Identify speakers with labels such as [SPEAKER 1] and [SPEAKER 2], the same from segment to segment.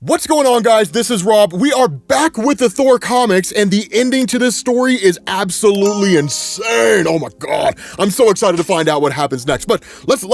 [SPEAKER 1] What's going on, guys? This is Rob. We are back with the Thor comics, and the ending to this story is absolutely insane. Oh my god. I'm so excited to find out what happens next. But let's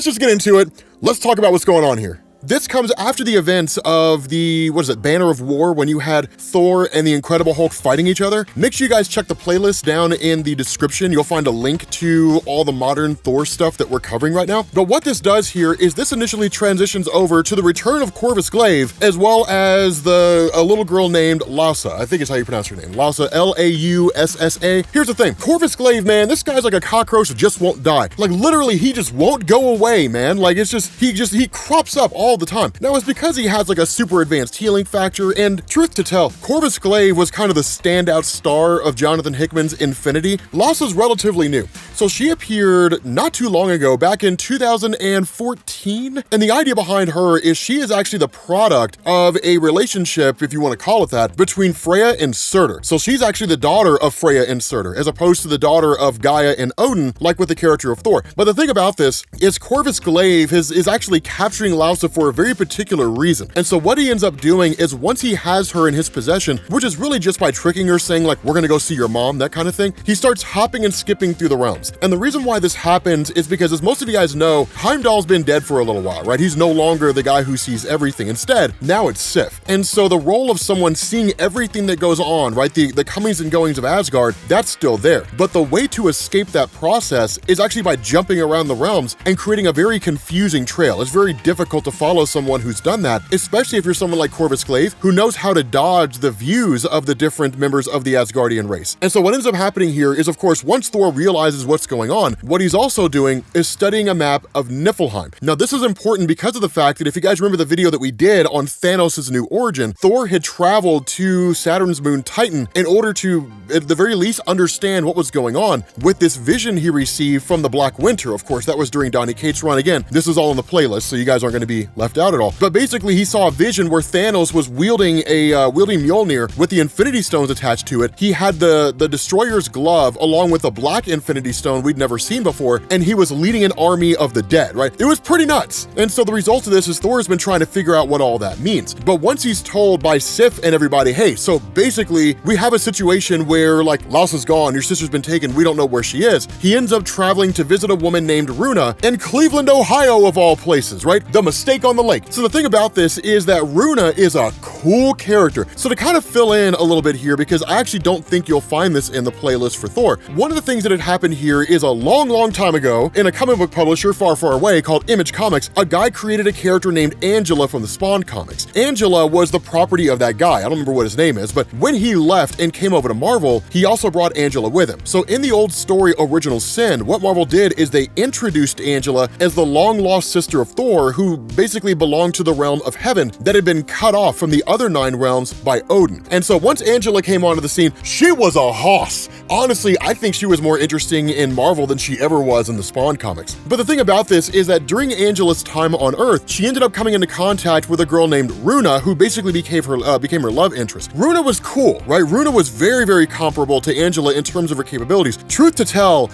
[SPEAKER 1] just get into it. Let's talk about what's going on here. This comes after the events of the, Banner of War, when you had Thor and the Incredible Hulk fighting each other. Make sure you guys check the playlist down in the description. You'll find a link to all the modern Thor stuff that we're covering right now. But what this does here is this initially transitions over to the return of Corvus Glaive, as well as a little girl named Laussa. I think is how you pronounce her name. Laussa, L-A-U-S-S-A. Here's the thing, Corvus Glaive, man, this guy's like a cockroach that just won't die. Like literally, he just won't go away, man. Like it's just, he crops up all the time. Now it's because he has like a super advanced healing factor, and truth to tell, Corvus Glaive was kind of the standout star of Jonathan Hickman's Infinity. Laussa's relatively new. So she appeared not too long ago, back in 2014, and the idea behind her is she is actually the product of a relationship, if you want to call it that, between Freya and Surtur. So she's actually the daughter of Freya and Surtur, as opposed to the daughter of Gaia and Odin, like with the character of Thor. But the thing about this is Corvus Glaive is actually capturing Laussa for a very particular reason. And so what he ends up doing is once he has her in his possession, which is really just by tricking her, saying like, we're gonna go see your mom, that kind of thing, he starts hopping and skipping through the realms. And the reason why this happens is because, as most of you guys know, Heimdall's been dead for a little while, right? He's no longer the guy who sees everything. Instead, now it's Sif. And so the role of someone seeing everything that goes on, right? The comings and goings of Asgard, that's still there. But the way to escape that process is actually by jumping around the realms and creating a very confusing trail. It's very difficult to follow someone who's done that, especially if you're someone like Corvus Glaive, who knows how to dodge the views of the different members of the Asgardian race. And so what ends up happening here is, of course, once Thor realizes what's going on, what he's also doing is studying a map of Niffelheim. Now, this is important because of the fact that if you guys remember the video that we did on Thanos' new origin, Thor had traveled to Saturn's moon Titan in order to, at the very least, understand what was going on with this vision he received from the Black Winter. Of course, that was during Donny Cates' run. Again, this is all in the playlist, so you guys aren't going to be left out at all. But basically, he saw a vision where Thanos was wielding Mjolnir with the Infinity Stones attached to it. He had the Destroyer's glove along with a black Infinity Stone we'd never seen before, and he was leading an army of the dead, right? It was pretty nuts. And so the result of this is Thor has been trying to figure out what all that means. But once he's told by Sif and everybody, hey, so basically we have a situation where like Laussa's gone, your sister's been taken, we don't know where she is, he ends up traveling to visit a woman named Runa in Cleveland, Ohio, of all places, right? The mistake on the lake. So the thing about this is that Runa is a cool character. So to kind of fill in a little bit here, because I actually don't think you'll find this in the playlist for Thor, one of the things that had happened here is a long time ago, in a comic book publisher far away called Image Comics, a guy created a character named Angela from the Spawn comics. Angela was the property of that guy. I don't remember what his name is, but when he left and came over to Marvel, he also brought Angela with him. So in the old story Original Sin, what Marvel did is they introduced Angela as the long-lost sister of Thor, who basically belonged to the realm of heaven that had been cut off from the other 9 realms by Odin. And so once Angela came onto the scene, she was a hoss. Honestly, I think she was more interesting in Marvel than she ever was in the Spawn comics. But the thing about this is that during Angela's time on Earth, she ended up coming into contact with a girl named Runa, who basically became her love interest. Runa was cool, right? Runa was very comparable to Angela in terms of her capabilities. Truth to tell,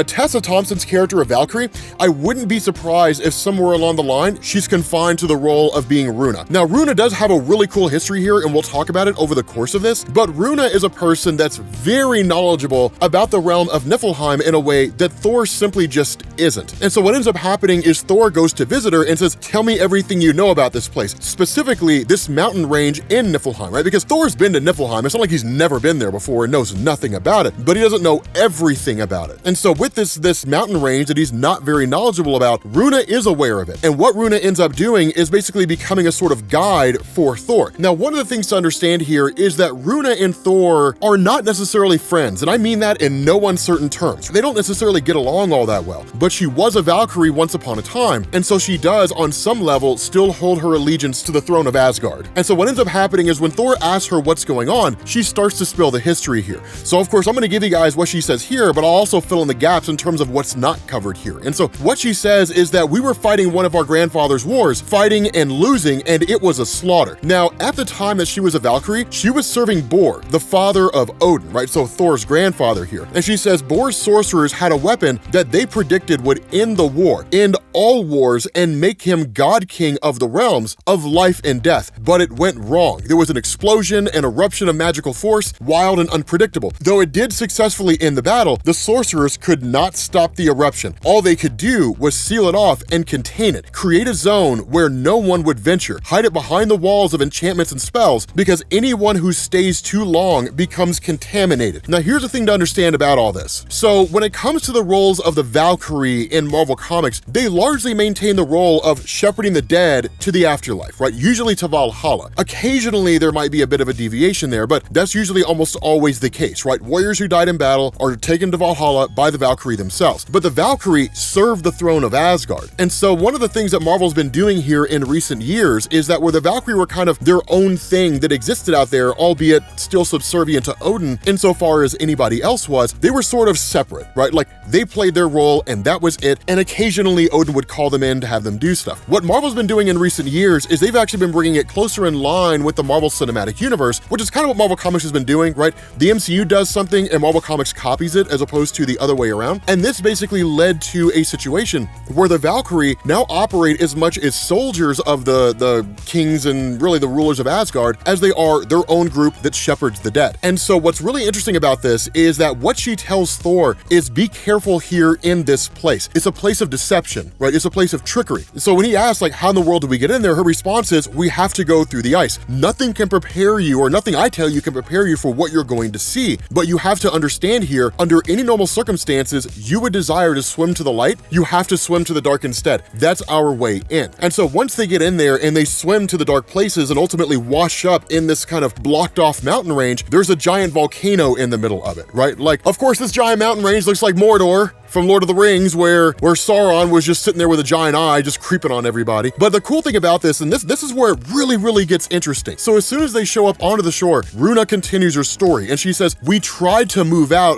[SPEAKER 1] Tessa Thompson's character of Valkyrie, I wouldn't be surprised if somewhere along the line, she's confined to the role of being Runa. Now, Runa does have a really cool history here, and we'll talk about it over the course of this, but Runa is a person that's very knowledgeable about the realm of Niffelheim in a way that Thor simply just isn't. And so what ends up happening is Thor goes to visit her and says, tell me everything you know about this place, specifically this mountain range in Niffelheim, right? Because Thor's been to Niffelheim. It's not like he's never been there before and knows nothing about it, but he doesn't know everything about it. And so with this mountain range that he's not very knowledgeable about, Runa is aware of it. And what Runa ends up doing is basically becoming a sort of guide for Thor. Now, one of the things to understand here is that Runa and Thor are not necessarily friends, and I mean that in no uncertain terms. They don't necessarily get along all that well, but she was a Valkyrie once upon a time, and so she does, on some level, still hold her allegiance to the throne of Asgard. And so what ends up happening is when Thor asks her what's going on, she starts to spill the history here. So of course, I'm gonna give you guys what she says here, but I'll also fill in the gaps in terms of what's not covered here. And so what she says is that we were fighting one of our grandfather's wars, fighting and losing, and it was a slaughter. Now, at the time that she was a Valkyrie, she was serving Bor, the father of Odin, right? So Thor's grandfather here. And she says Bor's sorcerers had a weapon that they predicted would end the war, end all wars and make him God King of the realms of life and death. But it went wrong. There was an explosion, an eruption of magical force, wild and unpredictable. Though it did successfully end the battle, the sorcerers could not stop the eruption. All they could do was seal it off and contain it, create a zone where no one would venture, hide it behind the walls of enchantments and spells, because anyone who stays too long becomes contaminated. Now here's the thing to understand about all this. So when it comes to the roles of the Valkyrie in Marvel Comics, they largely maintain the role of shepherding the dead to the afterlife, right? Usually to Valhalla. Occasionally there might be a bit of a deviation there, but that's usually almost always the case, right? Warriors who died in battle are taken to Valhalla by the Valkyrie themselves. But the Valkyrie served the throne of Asgard. And so one of the things that Marvel's been doing here in recent years is that where the Valkyrie were kind of their own thing that existed out there, albeit still subservient to Odin insofar as anybody else was, they were sort of separate, right? Like they played their role and that was it. And occasionally Odin would call them in to have them do stuff. What Marvel's been doing in recent years is they've actually been bringing it closer in line with the Marvel Cinematic Universe, which is kind of what Marvel Comics has been doing, right? The MCU does something and Marvel Comics copies it as opposed to the other way around. And this basically led to a situation where the Valkyrie now operate as much as soldiers of the kings and really the rulers of Asgard as they are their own group that shepherds the dead. And so what's really interesting about this is that what she tells Thor is be careful here in this place. It's a place of deception, right? It's a place of trickery. So when he asks like, how in the world do we get in there? Her response is, we have to go through the ice. Nothing can prepare you, or nothing I tell you can prepare you for what you're going to see. But you have to understand here, under any normal circumstances, you would desire to swim to the light. You have to swim to the dark instead. That's our way in. And so once they get in there and they swim to the dark places and ultimately wash up in this kind of blocked off mountain range, there's a giant volcano in the middle of it, right? Like, of course, this giant mountain range looks like Mordor from Lord of the Rings, where Sauron was just sitting there with a giant eye just creeping on everybody. But the cool thing about this, and this is where it really gets interesting. So as soon as they show up onto the shore, Runa continues her story and she says, we tried to move out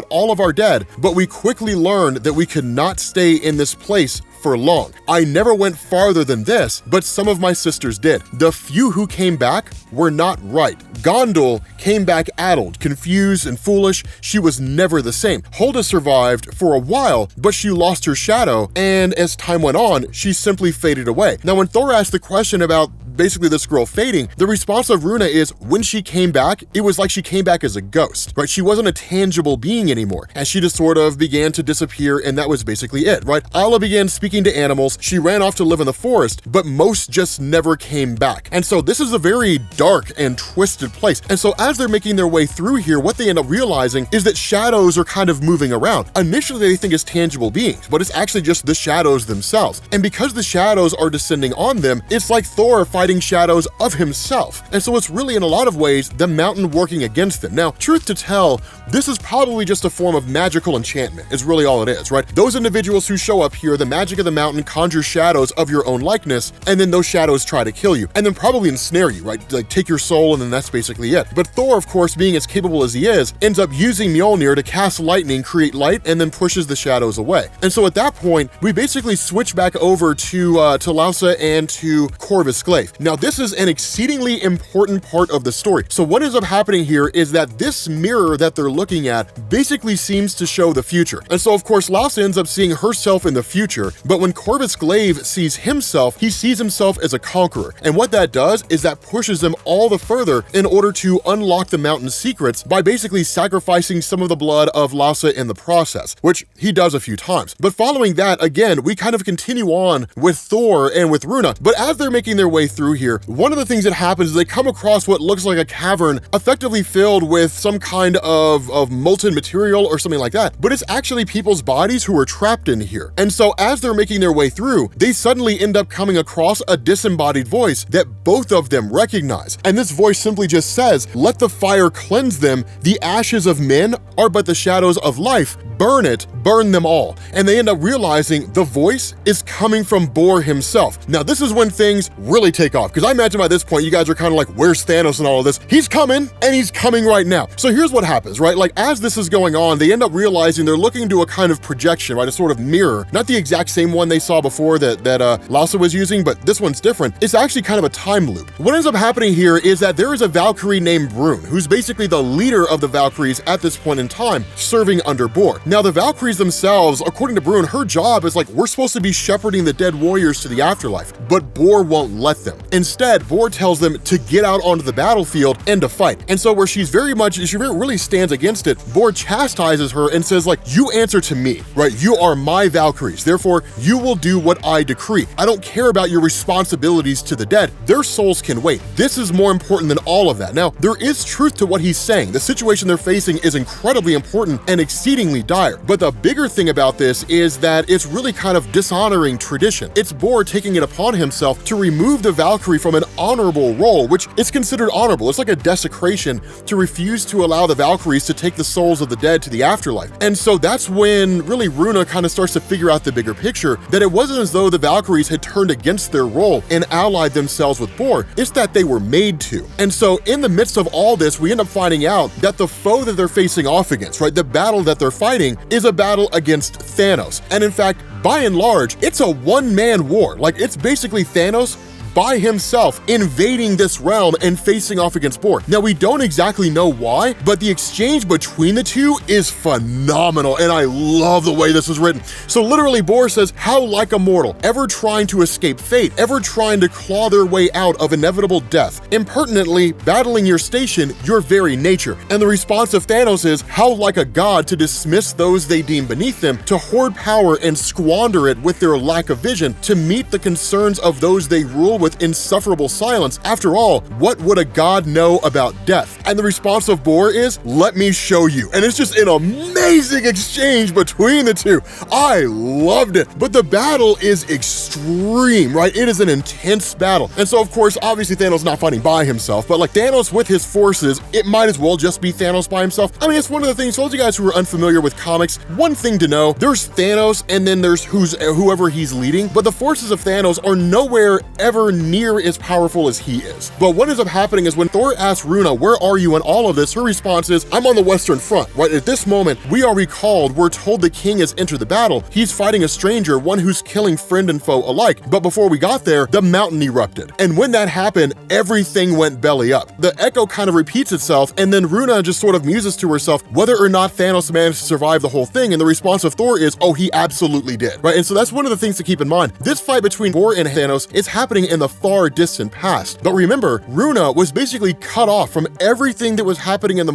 [SPEAKER 1] all of our dead, but we quickly learned that we could not stay in this place for long. I never went farther than this, but some of my sisters did. The few who came back were not right. Gondul came back addled, confused, and foolish. She was never the same. Hulda survived for a while, but she lost her shadow, and as time went on, she simply faded away. Now, when Thor asked the question about basically this girl fading, the response of Runa is, when she came back, it was like she came back as a ghost, right? She wasn't a tangible being anymore, and she just sort of began to disappear, and that was basically it, right? Alla began speaking to animals, she ran off to live in the forest, but most just never came back. And so this is a very dark and twisted place. And so as they're making their way through here, what they end up realizing is that shadows are kind of moving around. Initially, they think it's tangible beings, but it's actually just the shadows themselves. And because the shadows are descending on them, it's like Thor fighting shadows of himself. And so it's really, in a lot of ways, the mountain working against them. Now, truth to tell, this is probably just a form of magical enchantment, is really all it is, right? Those individuals who show up here, the magic of the mountain conjures shadows of your own likeness, and then those shadows try to kill you, and then probably ensnare you, right? Like take your soul, and then that's basically it. But Thor, of course, being as capable as he is, ends up using Mjolnir to cast lightning, create light, and then pushes the shadows away. And so at that point, we basically switch back over to Laussa and to Corvus Glaive. Now, this is an exceedingly important part of the story. So what ends up happening here is that this mirror that they're looking at basically seems to show the future. And so, of course, Laussa ends up seeing herself in the future, but when Corvus Glaive sees himself, he sees himself as a conqueror. And what that does is that pushes him all the further in order to unlock the mountain's secrets by basically sacrificing some of the blood of Laussa in the process, which he does a few times. But following that, again, we kind of continue on with Thor and with Runa. But as they're making their way through here, one of the things that happens is they come across what looks like a cavern effectively filled with some kind of molten material or something like that, but it's actually people's bodies who are trapped in here. And so as they're making their way through, they suddenly end up coming across a disembodied voice that both of them recognize. And this voice simply just says, let the fire cleanse them, the ashes of men are but the shadows of life, burn it, burn them all. And they end up realizing the voice is coming from Bor himself. Now, this is when things really take take off, because I imagine by this point you guys are kind of like, where's Thanos and all of this? He's coming, and he's coming right now. So here's what happens, right? Like, as this is going on, they end up realizing they're looking to a kind of projection, right? A sort of mirror, not the exact same one they saw before that Laussa was using, but this one's different. It's actually kind of a time loop. What ends up happening here is that there is a Valkyrie named Brune, who's basically the leader of the Valkyries at this point in time, serving under Bor. Now, the Valkyries themselves, according to Brune, her job is like, we're supposed to be shepherding the dead warriors to the afterlife, but Bor won't let them. Instead, Bor tells them to get out onto the battlefield and to fight. And so where she really stands against it, Bor chastises her and says like, you answer to me, right? You are my Valkyries, therefore you will do what I decree. I don't care about your responsibilities to the dead. Their souls can wait. This is more important than all of that. Now, there is truth to what he's saying. The situation they're facing is incredibly important and exceedingly dire. But the bigger thing about this is that it's really kind of dishonoring tradition. It's Bor taking it upon himself to remove the Valkyrie from an honorable role, which is considered honorable. It's like a desecration to refuse to allow the Valkyries to take the souls of the dead to the afterlife. And so that's when really Runa kind of starts to figure out the bigger picture, that it wasn't as though the Valkyries had turned against their role and allied themselves with Bor. It's that they were made to. And so in the midst of all this, we end up finding out that the foe that they're facing off against, right, the battle that they're fighting is a battle against Thanos. And in fact, by and large, it's a one-man war. Like, it's basically Thanos by himself invading this realm and facing off against Bor. Now, we don't exactly know why, but the exchange between the two is phenomenal, and I love the way this is written. So literally, Bor says, how like a mortal, ever trying to escape fate, ever trying to claw their way out of inevitable death, impertinently battling your station, your very nature. And the response of Thanos is, how like a god to dismiss those they deem beneath them, to hoard power and squander it with their lack of vision, to meet the concerns of those they rule with insufferable silence. After all, what would a god know about death? And the response of Bor is, let me show you. And it's just an amazing exchange between the two. I loved it. But the battle is extreme, right? It is an intense battle. And so, of course, obviously Thanos not fighting by himself, but like Thanos with his forces, it might as well just be Thanos by himself. I mean, it's one of the things, for those of you guys who are unfamiliar with comics, one thing to know, there's Thanos and then there's whoever he's leading, but the forces of Thanos are nowhere ever near as powerful as he is. But what ends up happening is when Thor asks Runa, where are you in all of this? Her response is, I'm on the Western Front, right? At this moment, we are recalled, we're told the king has entered the battle. He's fighting a stranger, one who's killing friend and foe alike. But before we got there, the mountain erupted. And when that happened, everything went belly up. The echo kind of repeats itself, and then Runa just sort of muses to herself whether or not Thanos managed to survive the whole thing, and the response of Thor is, oh, he absolutely did, right? And so that's one of the things to keep in mind. This fight between Bor and Thanos is happening in the far distant past. But remember, Runa was basically cut off from everything that was happening in the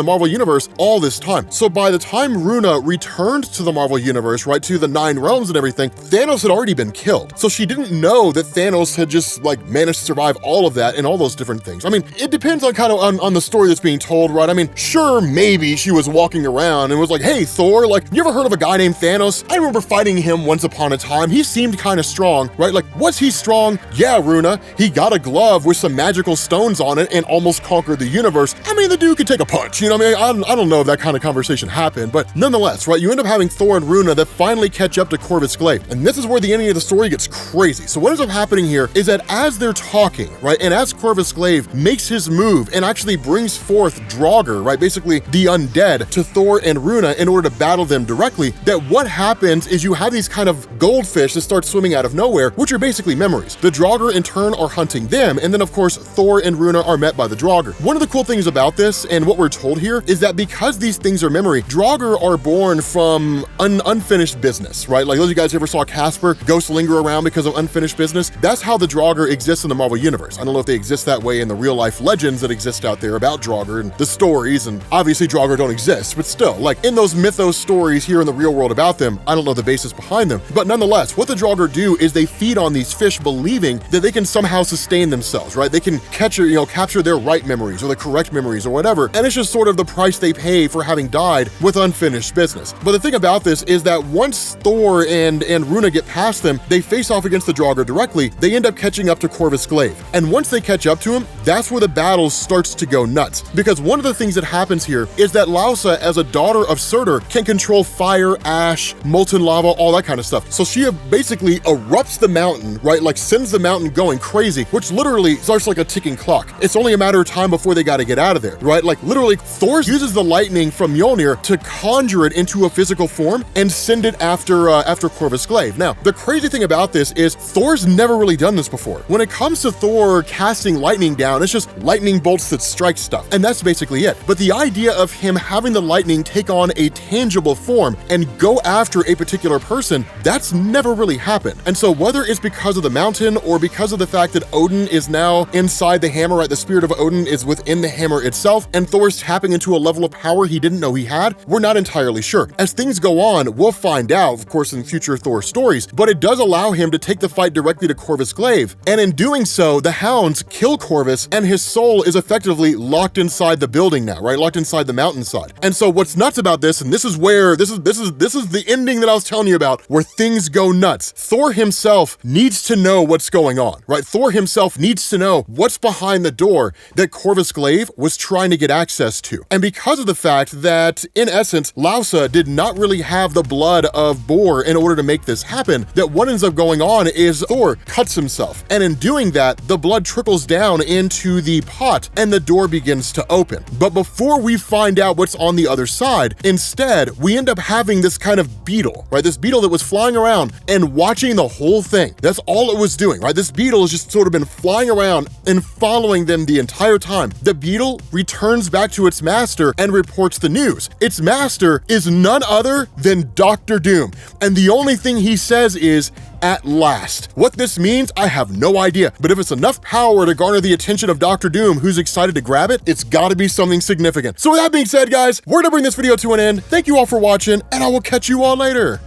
[SPEAKER 1] Marvel Universe all this time. So by the time Runa returned to the Marvel Universe, right, to the 9 realms and everything, Thanos had already been killed. So she didn't know that Thanos had just like managed to survive all of that and all those different things. I mean, it depends on kind of on the story that's being told, right? I mean, sure, maybe she was walking around and was like, hey, Thor, like, you ever heard of a guy named Thanos? I remember fighting him once upon a time. He seemed kind of strong, right? Like, was he strong? Yeah, Runa, he got a glove with some magical stones on it and almost conquered the universe. I mean, the dude could take a punch, you know what I mean? I don't know if that kind of conversation happened, but nonetheless, right, you end up having Thor and Runa that finally catch up to Corvus Glaive. And this is where the ending of the story gets crazy. So what ends up happening here is that as they're talking, right, and as Corvus Glaive makes his move and actually brings forth Draugr, right, basically the undead, to Thor and Runa in order to battle them directly, that what happens is you have these kind of goldfish that start swimming out of nowhere, which are basically memories. The Draugr in turn are hunting them, and then of course Thor and Runa are met by the Draugr. One of the cool things about this, and what we're told here, is that because these things are memory, Draugr are born from unfinished business, right? Like those of you guys who ever saw Casper, ghosts linger around because of unfinished business. That's how the Draugr exists in the Marvel Universe. I don't know if they exist that way in the real life legends that exist out there about Draugr and the stories, and obviously Draugr don't exist, but still, like in those mythos stories here in the real world about them, I don't know the basis behind them. But nonetheless, what the Draugr do is they feed on these fish believing that they can somehow sustain themselves, right? They can capture their right memories or the incorrect memories or whatever, and it's just sort of the price they pay for having died with unfinished business. But the thing about this is that once Thor and Runa get past them, they face off against the Draugr directly, they end up catching up to Corvus Glaive. And once they catch up to him, that's where the battle starts to go nuts. Because one of the things that happens here is that Laussa, as a daughter of Surtur, can control fire, ash, molten lava, all that kind of stuff. So she basically erupts the mountain, right? Like sends the mountain going crazy, which literally starts like a ticking clock. It's only a matter of time before they gotta get out of there, right? Like literally, Thor uses the lightning from Mjolnir to conjure it into a physical form and send it after Corvus Glaive. Now, the crazy thing about this is Thor's never really done this before. When it comes to Thor casting lightning down, it's just lightning bolts that strike stuff, and that's basically it. But the idea of him having the lightning take on a tangible form and go after a particular person, that's never really happened. And so whether it's because of the mountain or because of the fact that Odin is now inside the hammer, right? The spirit of Odin is within the hammer itself, and Thor's tapping into a level of power he didn't know he had, we're not entirely sure. As things go on, we'll find out, of course, in future Thor stories, but it does allow him to take the fight directly to Corvus Glaive, and in doing so, the hounds kill Corvus, and his soul is effectively locked inside the building now, right? Locked inside the mountainside. And so what's nuts about this, and this is the ending that I was telling you about, where things go nuts. Thor himself needs to know what's going on, right? Thor himself needs to know what's behind the door that Corvus Glaive was trying to get access to. And because of the fact that, in essence, Laussa did not really have the blood of Bor in order to make this happen, that what ends up going on is Thor cuts himself. And in doing that, the blood trickles down into the pot and the door begins to open. But before we find out what's on the other side, instead, we end up having this kind of beetle, right? This beetle that was flying around and watching the whole thing. That's all it was doing, right? This beetle has just sort of been flying around and following them the entire time. The beetle returns back to its master and reports the news. Its master is none other than Dr. Doom. And the only thing he says is, "At last." What this means, I have no idea. But if it's enough power to garner the attention of Dr. Doom, who's excited to grab it, it's gotta be something significant. So with that being said, guys, we're gonna bring this video to an end. Thank you all for watching, and I will catch you all later.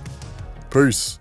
[SPEAKER 1] Peace.